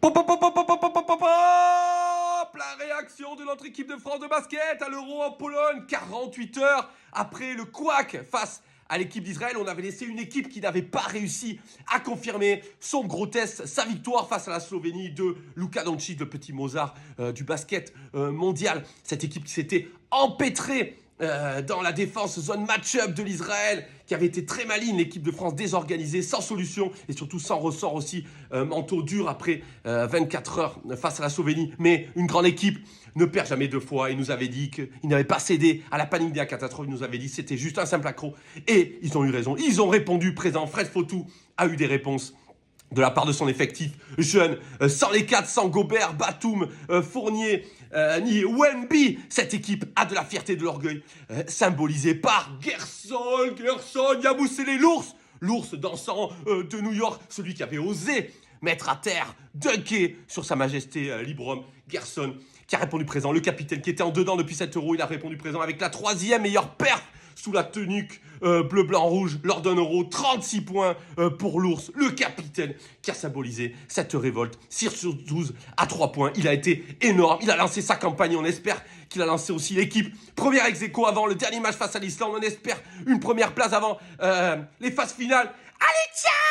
Pop, pop, pop, pop, pop, pop, pop, pop, pop. La réaction de notre équipe de France de basket à l'Euro en Pologne, 48 heures après le couac face à l'équipe d'Israël. On avait laissé une équipe qui n'avait pas réussi à confirmer son gros test, sa victoire face à la Slovénie de Luka Doncic, le petit Mozart du basket mondial. Cette équipe qui s'était empêtrée dans la défense zone match-up de l'Israël, qui avait été très maligne, l'équipe de France désorganisée, sans solution et surtout sans ressort aussi, manteau dur après 24 heures face à la Slovénie. Mais une grande équipe ne perd jamais deux fois. Il nous avait dit qu'il n'avait pas cédé à la panique de la catastrophe. Il nous avait dit que c'était juste un simple accro. Et ils ont eu raison. Ils ont répondu présent. Fred Fautou a eu des réponses de la part de son effectif jeune, sans les quatre, sans Gobert, Batum, Fournier, ni Wemby. Cette équipe a de la fierté, de l'orgueil, symbolisé par Gerson Yabusele, l'ours dansant de New York, celui qui avait osé mettre à terre, dunker sur sa majesté Librom. Gerson qui a répondu présent, le capitaine qui était en dedans depuis 7 euros, il a répondu présent avec la 3e meilleure perf sous la tenue bleu, blanc, rouge lors d'un euro. 36 points pour l'ours, le capitaine qui a symbolisé cette révolte. 6 sur 12 à 3 points. Il a été énorme. Il a lancé sa campagne. On espère qu'il a lancé aussi l'équipe. Première ex-aequo avant le dernier match face à l'Islande. On espère une première place avant les phases finales. Allez, ciao!